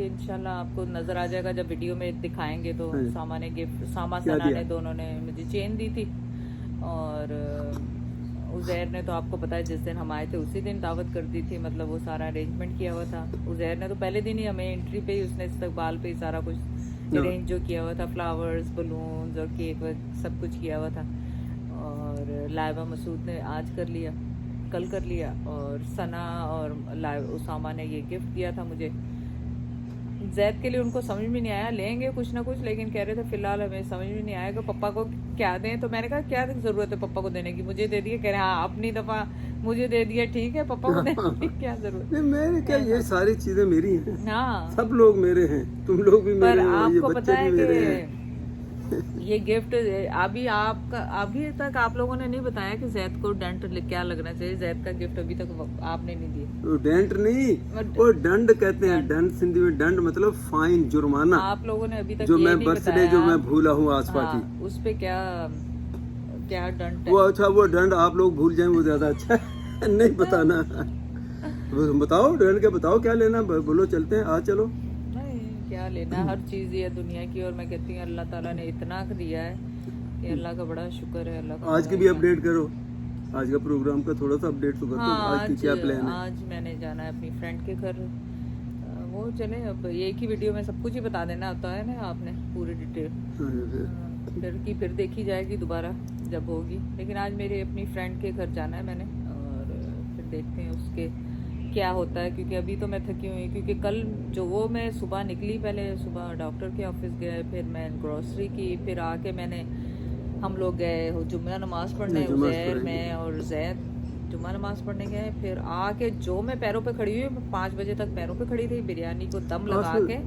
انشاءاللہ آپ کو نظر آ جائے گا جب ویڈیو میں دکھائیں گے. تو ساما نے گفٹ, ساما سنا نے دونوں نے مجھے چین دی تھی, اور عزیر نے تو آپ کو پتا ہے جس دن ہم آئے تھے اسی دن دعوت کر دی تھی, مطلب وہ سارا ارینجمنٹ کیا ہوا تھا. عزیر نے تو پہلے دن ہی ہمیں انٹری پہ ہی اس نے استقبال پہ ہی سارا کچھ ارینج جو کیا ہوا تھا, فلاورز, بلونز اور کیک سب کچھ کیا ہوا تھا. اور لائبہ مسعود نے آج کر لیا, کل کر لیا, اور ثنا اور اسامہ نے یہ گفٹ دیا تھا مجھے. زید کے لیے ان کو سمجھ میں نہیں آیا, لیں گے کچھ نہ کچھ, لیکن کہہ رہے تھے فی الحال ہمیں سمجھ میں نہیں آئے گا پپا کو کیا دیں. تو میں نے کہا کیا ضرورت ہے پپا کو دینے کی, مجھے دے دیے. کہہ رہے ہاں اپنی دفعہ مجھے دے دیا, ٹھیک ہے, پپا کو دینے کی کیا ضرورت ہے. میں نے کیا, یہ ساری چیزیں میری ہیں, ہاں سب لوگ میرے ہیں, تم لوگ بھی میرے ہیں, آپ یہ کو بچے پتا ہے بھی میرے کہ ہیں. یہ گفٹ ابھی تک آپ لوگوں نے نہیں بتایا کہ زید کو ڈنٹ کیا لگنا چاہیے. زید کا گفٹ ابھی تک آپ نے نہیں دیا. ڈنٹ نہیں, وہ ڈنڈ کہتے ہیں, ڈنڈ سندھی میں ڈنڈ مطلب فائن, جرمانہ. آپ لوگوں نے ابھی تک جو یہ میں نہیں برتھ ڈے بتایا جو میں بھولا ہوں آسفا کی, اس پہ کیا ڈنٹ ہے. وہ اچھا, وہ ڈنڈ آپ لوگ بھول جائیں وہ زیادہ اچھا ہے, نہیں بتانا. بتاؤ ڈنڈ کے, بتاؤ کیا لینا, بولو چلتے ہیں, آ چلو. کیا لینا, ہر چیز یہ دنیا کی, اور میں کہتی ہوں اللہ تعالیٰ نے اتنا دیا ہے کہ اللہ کا بڑا شکر ہے. اللہ کا آج کی بھی اپڈیٹ کرو, آج کا پروگرام کا تھوڑا سا اپڈیٹ تو کرو. آج کی کیا پلان ہے؟ آج میں نے جانا ہے اپنی فرینڈ کے گھر. وہ چلیں, اب ایک ہی ویڈیو میں سب کچھ ہی بتا دینا ہوتا ہے نا آپ نے, پوری ڈیٹیل. پھر دیکھی جائے گی دوبارہ جب ہوگی. لیکن آج میرے اپنی فرینڈ کے گھر جانا ہے میں نے, اور پھر دیکھتے ہیں اس کے کیا ہوتا ہے. کیونکہ ابھی تو میں تھکی ہوئی, کیونکہ کل جو وہ میں صبح نکلی, پہلے صبح ڈاکٹر کے آفس گئے, پھر میں گروسری کی, پھر آ کے میں نے ہم لوگ گئے جمعہ نماز پڑھنے, عزیر میں اور زید جمعہ نماز پڑھنے گئے. پھر آ کے جو میں پیروں پہ کھڑی ہوئی, 5 بجے تک پیروں پہ کھڑی تھی, بریانی کو دم لگا کے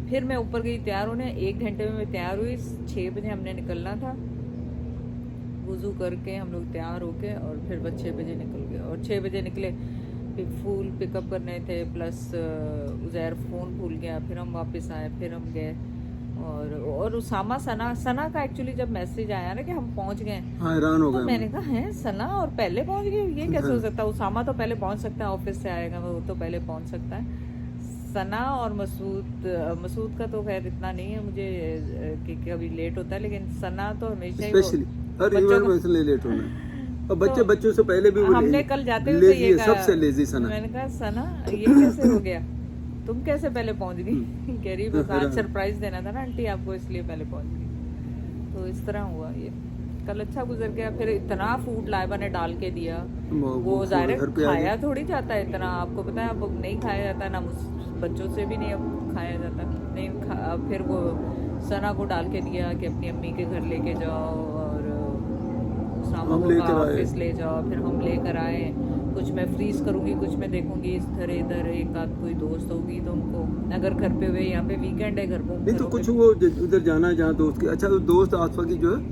پھر میں اوپر گئی تیار ہونے. 1 گھنٹے میں تیار ہوئی. 6 بجے ہم نے نکلنا تھا, وضو کر کے ہم لوگ تیار ہو کے, اور پھر بس 6 بجے نکل گئے. اور 6 بجے نکلے, پھر پھول پک اپ کرنے تھے, پلس عزیر فون بھول گیا, پھر ہم واپس آئے, پھر ہم گئے. اور اسامہ ثنا کا ایکچولی جب میسج آیا نا کہ ہم پہنچ گئے, حیران ہو گئے. میں نے کہا ہے ثنا اور پہلے پہنچ گئے, یہ کیسے ہو سکتا ہے. اسامہ تو پہلے پہنچ سکتا ہے, آفس سے آئے گا وہ تو پہلے پہنچ سکتا ہے. ثنا اور مسعود کا تو خیر اتنا نہیں ہے مجھے کہ کبھی لیٹ ہوتا ہے, لیکن ثنا تو ہمیشہ ہی لیٹ ہونا ہے. اور بچوں سے پہلے بھی ہم نے کل جاتے ہوئے یہ سب سے لیزی ثنا. میں نے کہا ثنا یہ کیسے ہو گیا, تم کیسے پہلے پہنچ گئی. کہہ رہی بس آج سرپرائز دینا تھا نا آنٹی آپ کو, اس لیے پہلے پہنچ گئی. تو اس طرح ہوا. یہ کل اچھا گزر گیا. پھر اتنا فوڈ لائبہ نے ڈال کے دیا, وہ ظاہر کھایا تھوڑی جاتا ہے اتنا, آپ کو پتا ہے اب نہیں کھایا جاتا, نہ بچوں سے بھی نہیں اب کھایا جاتا. نہیں پھر وہ ثنا کو ڈال کے دیا کہ اپنی امی کے گھر لے کے جاؤ, اور اسامہ کو آفس لے جاؤ. پھر ہم لے کر آئے. کچھ میں فریز کروں گی, کچھ میں دیکھوں گی ادھر ایک آدھ کوئی دوست ہوگی تو ان کو, اگر گھر پہ ہوئے, یہاں پہ ویکینڈ ہے, گھر پہ نہیں تو کچھ وہ ادھر جانا ہے جہاں دوست کی. اچھا دوست آصفہ کی جو ہے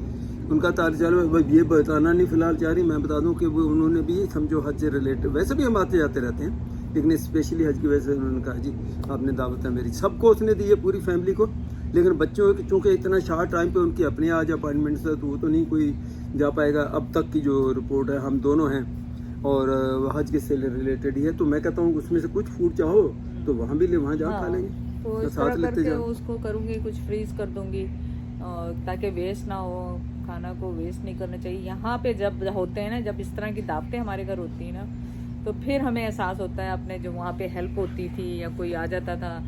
ان کا تعلق, یہ بتانا نہیں فی الحال چاہ رہی, میں بتا دوں کہ وہ انہوں نے بھی سمجھو حج سے ریلیٹڈ, ویسے بھی ہم آتے جاتے رہتے ہیں, لیکن اسپیشلی حج کی وجہ سے انہوں نے کہا جی آپ نے دعوت ہے میری, سب کو اس نے دی ہے, پوری فیملی کو. لیکن بچوں چونکہ اتنا شارٹ ٹائم پہ ان کی اپنے آج اپائنٹمنٹس ہے, تو وہ تو نہیں کوئی جا پائے گا. اب تک کی جو رپورٹ ہے, ہم دونوں ہیں اور حج کے سے ریلیٹڈ ہی ہے, تو میں کہتا ہوں اس میں سے کچھ فوڈ چاہو تو وہاں بھی وہاں جا کھا لیں گے. تو اس طرح کر کے اس کو کروں گی, کچھ فریز کر دوں گی تاکہ ویسٹ نہ ہو. کھانا کو ویسٹ نہیں کرنا چاہیے. یہاں پہ جب ہوتے ہیں نا, جب اس طرح کی دعوتیں ہمارے گھر ہوتی ہیں نا, تو پھر ہمیں احساس ہوتا ہے اپنے جو وہاں پہ ہیلپ ہوتی تھی, یا کوئی آ جاتا تھا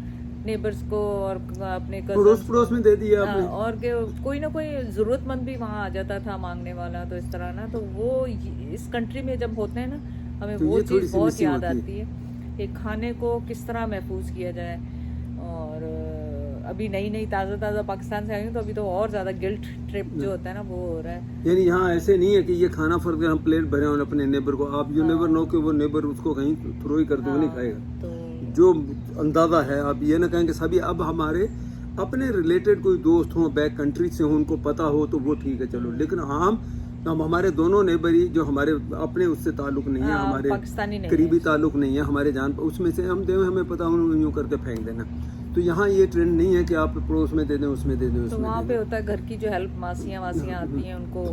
نیبرز کو اور اپنے پڑوس میں دے دیا, اور کہ کوئی نہ کوئی ضرورت مند بھی وہاں آ جاتا تھا مانگنے والا. تو اس طرح نا, تو وہ اس کنٹری میں جب ہوتے ہیں نا, ہمیں وہ چیز بہت یاد آتی ہے کہ کھانے کو کس طرح محفوظ کیا جائے. اور ابھی نئی تازہ پاکستان سے آئی ہوں, تو ابھی تو اور زیادہ گلٹ ٹرپ جو ہوتا ہے نا وہ ہو رہا ہے. یعنی یہاں ایسے نہیں ہے کہ یہ کھانا فرق ہم پلیٹ بھرے ہوں اپنے نیبر کو, آپ جو نیبر نو کہ وہ نیبر اس کو کہیں تھرو ہی کر دو, نہیں کھائے گا. جو اندازہ ہے, آپ یہ نہ کہیں کہ سبھی, اب ہمارے اپنے ریلیٹڈ کوئی دوست ہوں بیک کنٹری سے ہوں, ان کو پتہ ہو تو وہ ٹھیک ہے چلو, لیکن ہم ہمارے دونوں نیبری جو ہمارے اپنے اس سے تعلق نہیں ہے, ہمارے قریبی تعلق نہیں ہے, ہمارے جان اس میں سے ہم دیں, ہمیں پتہ ہوں یوں کر کے پھینک دینا. تو یہاں یہ ٹرینڈ نہیں ہے کہ آپ پڑوس میں دے دیں, اس میں دے دیں. تو وہاں پہ ہوتا ہے گھر کی جو ہیلپ, ماسیاں آتی ہیں ان کو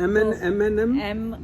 MNN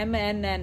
MNN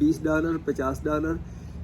$20 $50,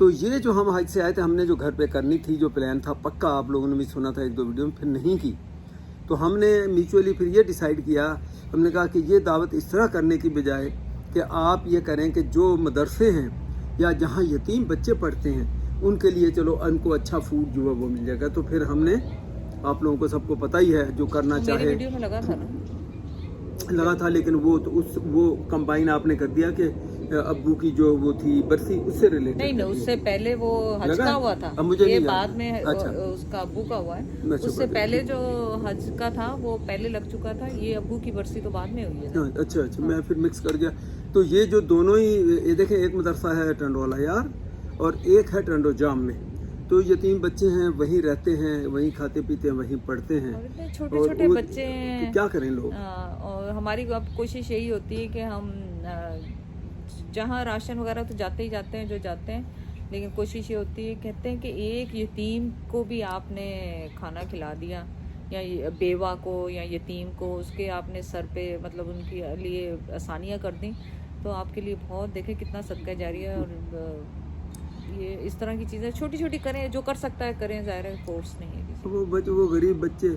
تو یہ جو ہم حج سے آئے تھے، ہم نے جو گھر پہ کرنی تھی جو پلان تھا پکا، آپ لوگوں نے بھی سنا تھا 1-2 ویڈیو میں، پھر نہیں کی. تو ہم نے میوچولی پھر یہ ڈیسائیڈ کیا، ہم نے کہا کہ یہ دعوت اس طرح کرنے کی بجائے کہ آپ یہ کریں کہ جو مدرسے ہیں یا جہاں یتیم بچے پڑھتے ہیں ان کے لیے چلو ان کو اچھا فوڈ جو ہے وہ مل جائے گا. تو پھر ہم نے، آپ لوگوں کو سب کو پتہ ہی ہے، جو کرنا چاہے ویڈیو میں لگا تھا، لیکن وہ کمبائن آپ نے کر دیا کہ ابو کی جو وہ تھی برسی اس سے ریلیٹڈ. نہیں، اس سے پہلے وہ حج کا ہوا تھا، یہ بعد میں اس کا ابو کا ہوا ہے. اس سے پہلے جو حج کا تھا وہ پہلے لگ چکا تھا، یہ ابو کی برسی تو بعد میں ہوئی ہے. اچھا میں پھر مکس کر گیا. تو یہ جو دونوں ہی، یہ دیکھیں ایک مدرسہ ہے ٹنڈولا یار اور ایک ہے ٹنڈو جام میں. تو یتیم بچے ہیں، وہیں رہتے ہیں، وہیں کھاتے پیتے ہیں، وہیں پڑھتے ہیں. چھوٹے چھوٹے بچے ہیں، کیا کریں لوگ. اور ہماری اب کوشش یہی ہوتی ہے کہ ہم جہاں راشن وغیرہ تو جاتے ہی جاتے ہیں جو جاتے ہیں، لیکن کوشش یہ ہوتی ہے، کہتے ہیں کہ ایک یتیم کو بھی آپ نے کھانا کھلا دیا، یا بیوہ کو یا یتیم کو اس کے آپ نے سر پہ مطلب ان کے لیے آسانیاں کر دیں، تو آپ کے لیے بہت، دیکھیں کتنا صدقہ جاریہ ہے. اور یہ اس طرح کی چیزیں چھوٹی چھوٹی کریں، جو کر سکتا ہے کریں، ظاہر ہے فورس نہیں ہے. وہ غریب بچے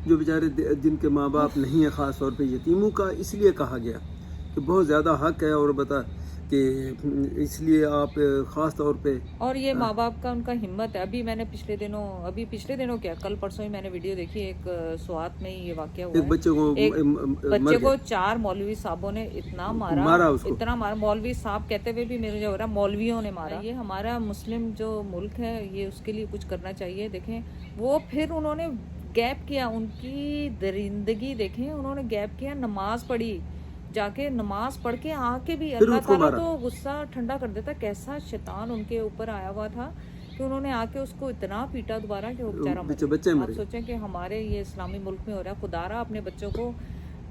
جو بیچارے جن کے ماں باپ نہیں ہیں، خاص طور پہ یتیموں کا اس لیے کہا گیا کہ بہت زیادہ حق ہے، اور بتا کہ اس لیے آپ خاص طور پہ، اور یہ ماں باپ کا ان کا ہمت ہے. ابھی میں نے پچھلے دنوں کیا کل پرسوں ہی میں نے ویڈیو دیکھی، ایک سوات میں یہ واقعہ ہوا ہے. ایک بچے کو 4 مولوی صاحبوں نے اتنا مارا، مولوی صاحب کہتے ہوئے بھی میرے جو ہو رہا مولویوں نے مارا. یہ ہمارا مسلم جو ملک ہے، یہ اس کے لیے کچھ کرنا چاہیے. دیکھیں وہ پھر انہوں نے گیپ کیا، ان کی درندگی دیکھیں، انہوں نے گیپ کیا، نماز پڑھی، جا کے نماز پڑھ کے آ کے بھی اللہ تعالیٰ تو غصہ ٹھنڈا کر دیتا. کیسا شیطان ان کے اوپر آیا ہوا تھا کہ انہوں نے آ کے اس کو اتنا پیٹا دوبارہ کہ وہ بیچارہ مر. آپ سوچیں کہ ہمارے یہ اسلامی ملک میں ہو رہا ہے. خدا را اپنے بچوں کو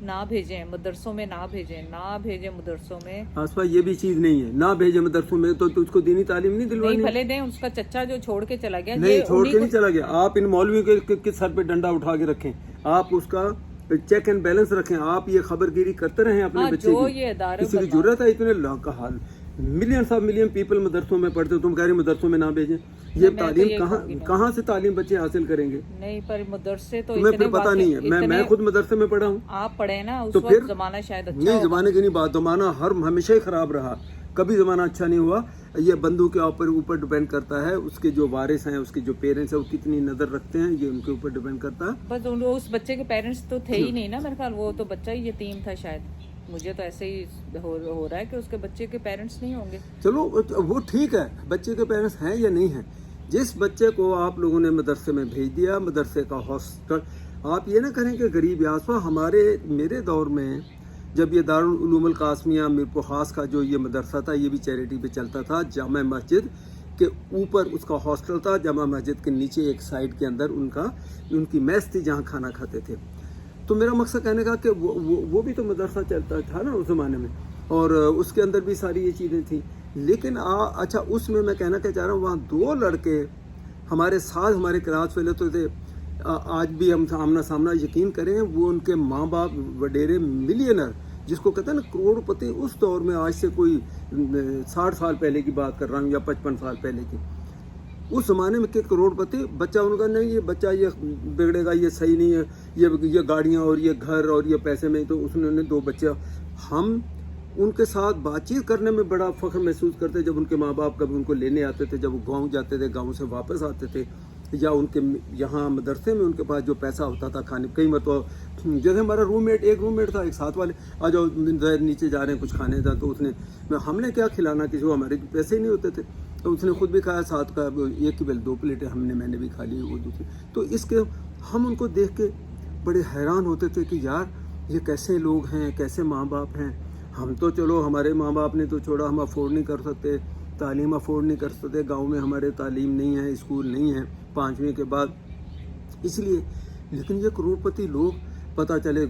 نہ بھیجیں مدرسوں میں، نہ بھیجیں مدرسوں میں. آسفا یہ بھی چیز نہیں ہے، نہ بھیجیں مدرسوں میں. تو اس کو دینی تعلیم نہیں دلوانی. نہیں بھلے دیں، اس کا چچا جو چھوڑ کے چلا گیا، نہیں چھوڑ کے نہیں چلا گیا. آپ ان مولویوں کے سر پہ ڈنڈا اٹھا کے رکھیں، آپ اس کا چیک اینڈ بیلنس رکھیں، آپ یہ خبر گیری کرتے رہیں اپنے بچے کی. کسی کی ضرورت ہے اتنے لاکھ کا حال، ملین پیپل مدرسوں میں پڑھتے ہو، تم کہہ رہے مدرسوں میں نہ بھیجیں. یہ تعلیم کہاں سے تعلیم بچے حاصل کریں گے؟ نہیں پر مدرسے تو تمہیں پھر پتہ نہیں ہے. میں خود مدرسے میں پڑھا ہوں. آپ پڑھے نا، اس وقت زمانہ شاید اچھا نہیں، زمانے کی نہیں بات، زمانہ ہمیشہ ہی خراب رہا، کبھی زمانہ اچھا نہیں ہوا. یہ بندوں کے اوپر ڈیپینڈ کرتا ہے، اس کے جو وارث ہیں، اس کے جو پیرنٹس ہیں وہ کتنی نظر رکھتے ہیں، یہ ان کے اوپر ڈیپینڈ کرتا ہے. بس اس بچے کے پیرنٹس تو تھے ہی نہیں نا میرے خیال، وہ تو بچہ ہی یتیم تھا شاید. مجھے تو ایسے ہی ہو رہا ہے کہ اس کے بچے کے پیرنٹس نہیں ہوں گے. چلو وہ ٹھیک ہے، بچے کے پیرنٹس ہیں یا نہیں ہیں. جس بچے کو آپ لوگوں نے مدرسے میں بھیج دیا، مدرسے کا ہاسٹل، آپ یہ نہ کریں کہ غریب یاسوا. میرے دور میں جب یہ دارالعلوم القاسمیہ میرپور خاص کا جو یہ مدرسہ تھا، یہ بھی چیریٹی پہ چلتا تھا. جامع مسجد کے اوپر اس کا ہاسٹل تھا، جامع مسجد کے نیچے ایک سائڈ کے اندر ان کی میس تھی جہاں کھانا کھاتے تھے. تو میرا مقصد کہنے کا کہ وہ بھی تو مدرسہ چلتا تھا نا اس زمانے میں، اور اس کے اندر بھی ساری یہ چیزیں تھیں. لیکن اچھا اس میں کہنا کیا چاہ رہا ہوں، وہاں 2 لڑکے ہمارے ساتھ ہمارے کلاس فیلو تو تھے. آج بھی ہم آمنا سامنا یقین کریں، وہ ان کے ماں باپ وڈیرے ملینر، جس کو کہتے ہیں نا کروڑ پتی. اس دور میں آج سے کوئی 60 سال پہلے کی بات کر رہا ہوں یا 55 سال پہلے کی. اس زمانے میں کہ کروڑ پتی بچہ ان کا نہیں، یہ بچہ یہ بگڑے گا، یہ صحیح نہیں ہے، یہ گاڑیاں اور یہ گھر اور یہ پیسے میں. تو اس نے 2 بچے. ہم ان کے ساتھ بات چیت کرنے میں بڑا فخر محسوس کرتے جب ان کے ماں باپ کبھی ان کو لینے آتے تھے، جب وہ گاؤں جاتے تھے، گاؤں سے واپس آتے تھے، یا ان کے یہاں مدرسے میں ان کے پاس جو پیسہ ہوتا تھا کھانے. کئی مرتبہ جیسے ہمارا ایک روم میٹ تھا، ایک ساتھ والے آ جاؤ نیچے جا رہے ہیں کچھ کھانے تھا. تو اس نے ہم نے کیا کھلانا کسی کو، ہمارے پیسے ہی نہیں ہوتے تھے. تو اس نے خود بھی کھایا، ساتھ کا ایک کی پہلے 2 پلیٹیں میں نے بھی کھا لی، وہ دوسری. تو اس کے ہم ان کو دیکھ کے بڑے حیران ہوتے تھے کہ یار یہ کیسے لوگ ہیں، کیسے ماں باپ ہیں. ہم تو چلو ہمارے ماں باپ نے تو چھوڑا، ہم افورڈ نہیں کر سکتے، تعلیم افورڈ نہیں کر سکتے. گاؤں میں ہمارے تعلیم نہیں ہے، اسکول نہیں ہے 5ویں کے بعد، اس لیے. لیکن یہ کروڑ پتی لوگ، پتہ چلے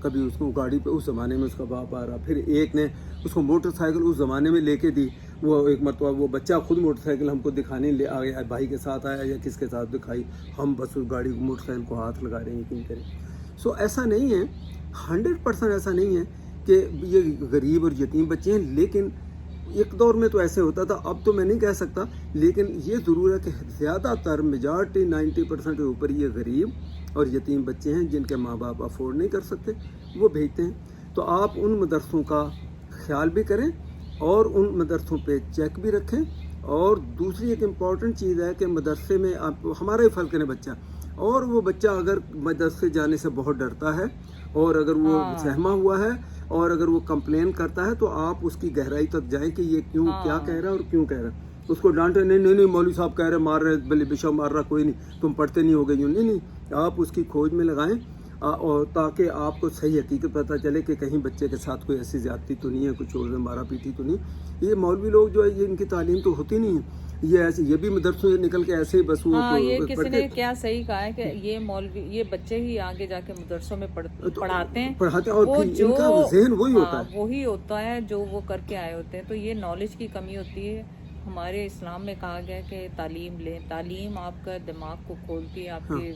کبھی اس کو گاڑی پہ، اس زمانے میں اس کا باپ آ رہا، پھر ایک نے اس کو موٹر سائیکل اس زمانے میں لے کے دی. وہ ایک مرتبہ وہ بچہ خود موٹر سائیکل ہم کو دکھانے لے آ گیا، بھائی کے ساتھ آیا یا کس کے ساتھ دکھائی، ہم بس اس گاڑی کو موٹر سائیکل کو ہاتھ لگا رہے ہیں، یقین کریں. سو ایسا نہیں ہے، 100% ایسا نہیں ہے کہ یہ غریب اور یتیم بچے ہیں. لیکن ایک دور میں تو ایسے ہوتا تھا, اب تو میں نہیں کہہ سکتا, لیکن یہ ضرور ہے کہ زیادہ تر میجارٹی 90% کے اوپر یہ غریب اور یتیم بچے ہیں جن کے ماں باپ افورڈ نہیں کر سکتے, وہ بھیجتے ہیں. تو آپ ان مدرسوں کا خیال بھی کریں اور ان مدرسوں پہ چیک بھی رکھیں. اور دوسری ایک امپورٹنٹ چیز ہے کہ مدرسے میں آپ ہمارا ہی فرق ہے بچہ, اور وہ بچہ اگر مدرسے جانے سے بہت ڈرتا ہے اور اگر وہ سہما ہوا ہے اور اگر وہ کمپلین کرتا ہے تو آپ اس کی گہرائی تک جائیں کہ یہ کیوں کیا کہہ رہا ہے اور کیوں کہہ رہا ہے. اس کو ڈانٹے نہیں مولوی صاحب کہہ رہے مار رہے بلی بشا مار رہا, کوئی نہیں, تم پڑھتے نہیں ہوگے یوں, نہیں, آپ اس کی کھوج میں لگائیں اور تاکہ آپ کو صحیح حقیقت پتہ چلے کہ کہیں بچے کے ساتھ کوئی ایسی زیادتی تو نہیں ہے, کچھ اور مارا پیٹی تو نہیں. یہ مولوی لوگ جو ہے یہ ان کی تعلیم تو ہوتی نہیں ہے, یہ ایسے یہ بھی مدرسوں سے نکل کے ایسے ہی بس وہ یہ کسی نے کیا صحیح کہا ہے کہ یہ مولوی یہ بچے ہی آگے جا کے مدرسوں میں پڑھاتے ہیں اور ان کا ذہن وہی ہوتا ہے, وہی ہوتا ہے جو وہ کر کے آئے ہوتے ہیں. تو یہ نالج کی کمی ہوتی ہے. ہمارے اسلام میں کہا گیا کہ تعلیم لیں, تعلیم آپ کا دماغ کو کھولتی ہے, آپ کے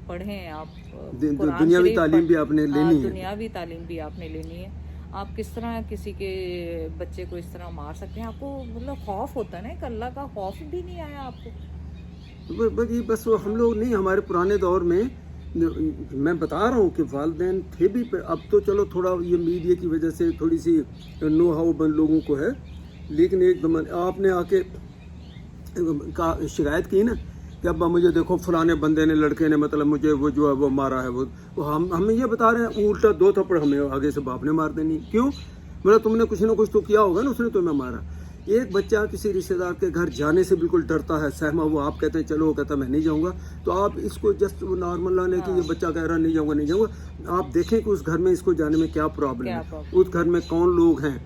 پڑھیں, آپ دنیاوی تعلیم بھی آپ نے لینی ہے, دنیاوی تعلیم بھی آپ نے لینی ہے. آپ کس طرح کسی کے بچے کو اس طرح مار سکتے ہیں, آپ کو مطلب خوف ہوتا ہے نا, ایک اللہ کا خوف بھی نہیں آیا آپ کو. بس ہم لوگ نہیں, ہمارے پرانے دور میں میں بتا رہا ہوں کہ والدین تھے بھی, اب تو چلو تھوڑا یہ میڈیا کی وجہ سے تھوڑی سی نو ہاؤ بن لوگوں کو ہے, لیکن ایک دم آپ نے آ کے شکایت کی نا کہ ابا مجھے دیکھو فلانے بندے نے لڑکے نے مطلب مجھے وہ جو ہے وہ مارا ہے, وہ ہمیں یہ بتا رہے ہیں الٹا 2 تھپڑ ہمیں آگے سے باپ نے مار دینی. کیوں؟ مطلب تم نے کچھ نہ کچھ تو کیا ہوگا نا, اس نے تمہیں مارا. ایک بچہ کسی رشتے دار کے گھر جانے سے بالکل ڈرتا ہے, سہما وہ, آپ کہتے ہیں چلو, وہ کہتا ہے میں نہیں جاؤں گا, تو آپ اس کو جسٹ نارمل لانے کہ یہ بچہ کہہ رہا نہیں جاؤں گا, آپ دیکھیں کہ اس گھر میں اس کو جانے میں کیا پرابلم ہے, اس گھر میں کون لوگ ہیں,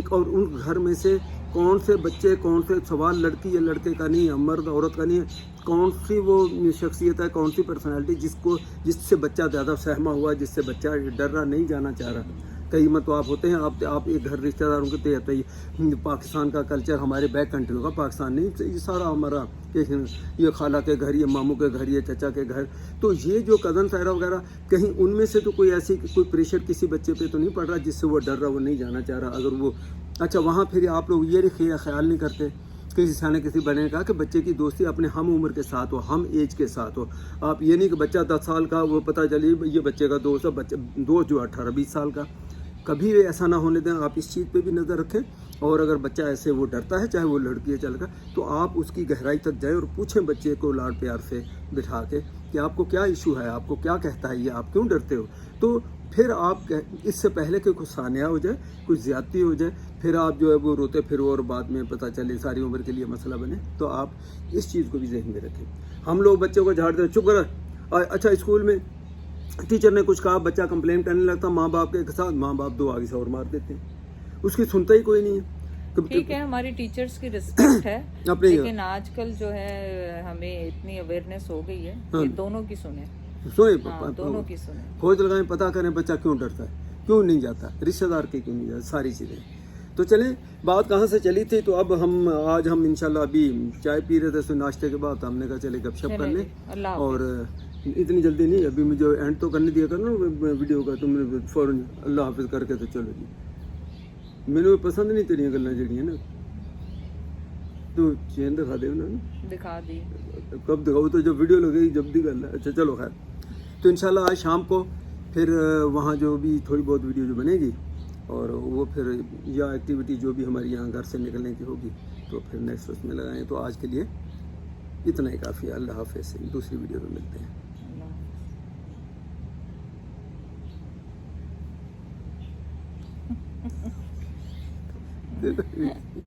اور ان گھر میں سے کون سے بچے, کون سے سوال لڑکی یا لڑکے کا نہیں ہے, مرد عورت کا نہیں ہے, کون سی وہ شخصیت ہے, کون سی پرسنالٹی جس سے بچہ زیادہ سہما ہوا, جس سے بچہ ڈر رہا, نہیں جانا چاہ رہا. کئی مرتبہ آپ ہوتے ہیں, آپ ایک گھر رشتہ داروں کے تحت ہی پاکستان کا کلچر ہمارے بیک کنٹری کا, پاکستان نہیں, یہ سارا ہمارا یہ خالہ کے گھر, یہ ماموں کے گھر, یہ چچا کے گھر, تو یہ جو کزن سہرا وغیرہ, کہیں ان میں سے تو کوئی ایسی کوئی پریشر کسی بچے پہ تو نہیں پڑ رہا جس سے وہ ڈر رہا, وہ نہیں جانا چاہ رہا. اگر وہ اچھا وہاں پھر آپ لوگ یہ خیال نہیں کرتے, کسی بنے نے کہا کہ بچے کی دوستی اپنے ہم عمر کے ساتھ ہو, ہم ایج کے ساتھ ہو. آپ یہ نہیں کہ بچہ 10 سال کا وہ پتہ چلی یہ بچے کا دوست ہے, دوست جو 18-20 سال کا, کبھی ایسا نہ ہونے دیں. آپ اس چیز پہ بھی نظر رکھیں, اور اگر بچہ ایسے وہ ڈرتا ہے, چاہے وہ لڑکی ہے چل کر, تو آپ اس کی گہرائی تک جائیں اور پوچھیں بچے کو لاڈ پیار سے بٹھا کے کہ آپ کو کیا ایشو ہے, آپ کو کیا کہتا ہے یہ, آپ کیوں ڈرتے ہو. تو پھر آپ اس سے پہلے کہ کچھ سانحہ ہو جائے, کچھ زیادتی ہو جائے, پھر آپ جو ہے وہ روتے پھرو اور بعد میں پتہ چلے ساری عمر کے لیے مسئلہ بنے. تو آپ اس چیز کو بھی ذہن میں رکھیں. ہم لوگ بچوں کو جھاڑ دیں, چپ کر, اچھا اسکول میں ٹیچر نے کچھ کہا, بچہ کمپلین کرنے لگتا, ماں باپ کے ساتھ ماں باپ 2 آگے سے اور مار دیتے ہیں, اس کی سنتا ہی کوئی نہیں ہے. ٹھیک ہے, ہماری ٹیچرز کی رسپیکٹ ہے, لیکن آج کل جو ہے ہمیں اتنی اویئرنیس ہو گئی ہے کہ دونوں کی سنیں, دونوں کی سنیں, کھوج لگائیں, پتہ کریں بچہ کیوں ڈرتا ہے, کیوں نہیں جاتا, رشتہ دار کے کیوں نہیں جاتا, ساری چیزیں. تو چلیں, بات کہاں سے چلی تھی, تو اب آج ہم انشاءاللہ ابھی چائے پی رہے تھے ناشتے کے بعد, ہم نے کہا چلے گپ شپ کر لیں. اور اتنی جلدی نہیں, ابھی مجھے اینڈ تو کرنے دیا کرنا ویڈیو کا, تم نے فوراً اللہ حافظ کر کے تو چلو جی. میرے پسند نہیں تیریاں گلاں جڑیاں نا, تو چین دکھا دے انہوں نے, دکھا دی, کب دکھاؤ, تو جب ویڈیو لگے گی جب دی گل ہے. اچھا چلو خیر, تو انشاءاللہ آج شام کو پھر وہاں جو بھی تھوڑی بہت ویڈیو جو بنے گی, اور وہ پھر یا ایکٹیویٹی جو بھی ہماری یہاں گھر سے نکلنے کی ہوگی تو پھر نیکسٹ اس میں لگائیں. تو آج کے لیے اتنا ہی کافی ہے. اللہ حافظ, دوسری ویڈیو میں ملتے ہیں.